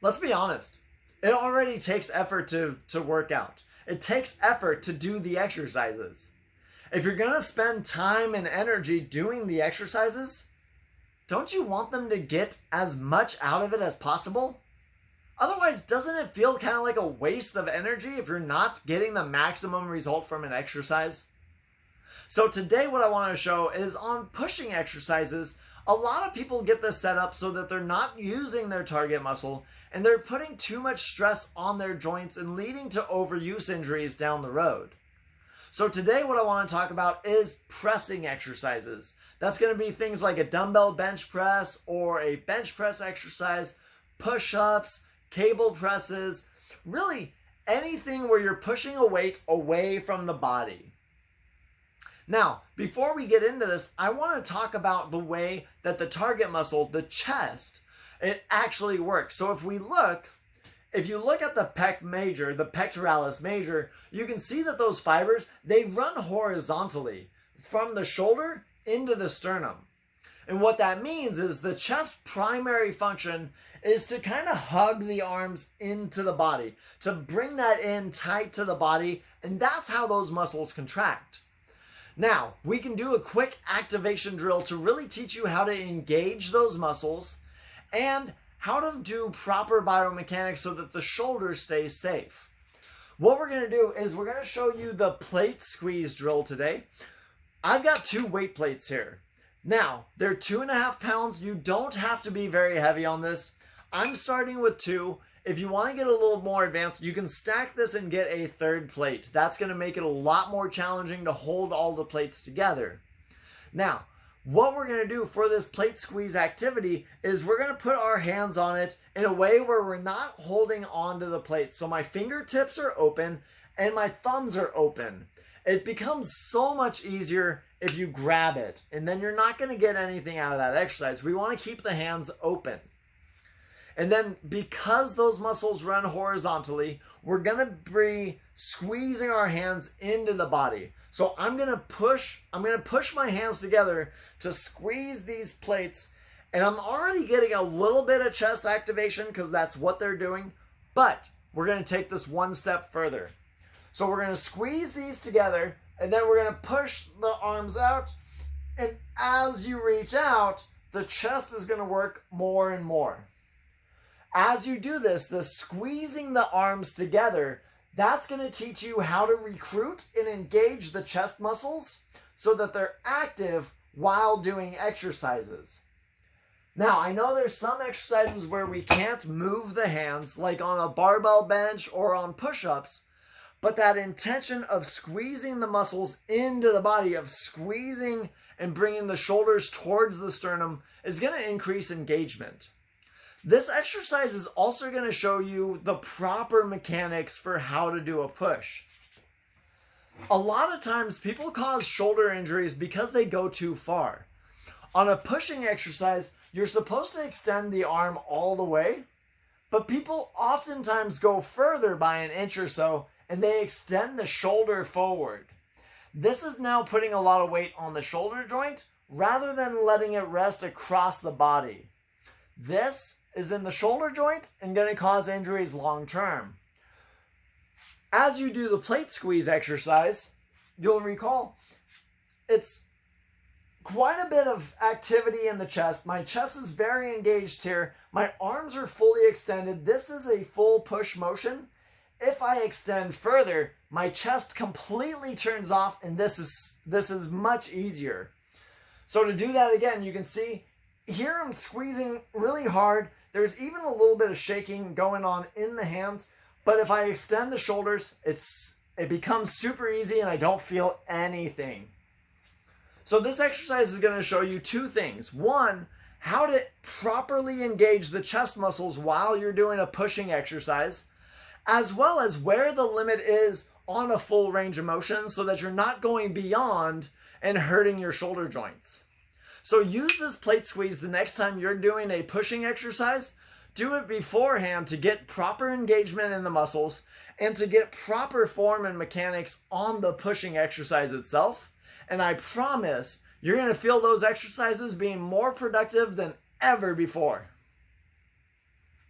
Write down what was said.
let's be honest. It already takes effort to work out. It takes effort to do the exercises. If you're going to spend time and energy doing the exercises, don't you want them to get as much out of it as possible? Otherwise, doesn't it feel kind of like a waste of energy if you're not getting the maximum result from an exercise? So today what I want to show is on pushing exercises. A lot of people get this set up so that they're not using their target muscle and they're putting too much stress on their joints and leading to overuse injuries down the road. So today what I want to talk about is pressing exercises. That's going to be things like a dumbbell bench press or a bench press exercise, push-ups, cable presses, really anything where you're pushing a weight away from the body. Now, before we get into this, I want to talk about the way that the target muscle, the chest, it actually works. So if you look at the pec major, the pectoralis major, you can see that those fibers, they run horizontally from the shoulder into the sternum. And what that means is the chest's primary function is to kind of hug the arms into the body, to bring that in tight to the body, and that's how those muscles contract. Now, we can do a quick activation drill to really teach you how to engage those muscles and how to do proper biomechanics so that the shoulder stays safe. What we're going to do is we're going to show you the plate squeeze drill today. I've got 2 weight plates here. Now, they're 2.5 pounds. You don't have to be very heavy on this. I'm starting with 2. If you want to get a little more advanced, you can stack this and get a 3rd plate. That's going to make it a lot more challenging to hold all the plates together. Now, what we're going to do for this plate squeeze activity is we're going to put our hands on it in a way where we're not holding onto the plate. So my fingertips are open and my thumbs are open. It becomes so much easier if you grab it, and then you're not going to get anything out of that exercise. We want to keep the hands open. And then because those muscles run horizontally, we're going to be squeezing our hands into the body. So I'm going to push my hands together to squeeze these plates, and I'm already getting a little bit of chest activation because that's what they're doing, but we're going to take this one step further. So we're going to squeeze these together, and then we're going to push the arms out, and as you reach out, the chest is going to work more and more. As you do this, the squeezing the arms together, that's going to teach you how to recruit and engage the chest muscles so that they're active while doing exercises. Now, I know there's some exercises where we can't move the hands, like on a barbell bench or on push-ups, but that intention of squeezing the muscles into the body, of squeezing and bringing the shoulders towards the sternum, is going to increase engagement. This exercise is also going to show you the proper mechanics for how to do a push. A lot of times people cause shoulder injuries because they go too far. On a pushing exercise, you're supposed to extend the arm all the way, but people oftentimes go further by an inch or so and they extend the shoulder forward. This is now putting a lot of weight on the shoulder joint rather than letting it rest across the body. This is in the shoulder joint and going to cause injuries long term. As you do the plate squeeze exercise, you'll recall it's quite a bit of activity in the chest. My chest is very engaged here. My arms are fully extended. This is a full push motion. If I extend further, my chest completely turns off, and this is much easier. So to do that again, you can see here I'm squeezing really hard. There's even a little bit of shaking going on in the hands, but if I extend the shoulders, it becomes super easy and I don't feel anything. So this exercise is going to show you 2 things. One, how to properly engage the chest muscles while you're doing a pushing exercise, as well as where the limit is on a full range of motion so that you're not going beyond and hurting your shoulder joints. So use this plate squeeze the next time you're doing a pushing exercise. Do it beforehand to get proper engagement in the muscles and to get proper form and mechanics on the pushing exercise itself. And I promise you're going to feel those exercises being more productive than ever before.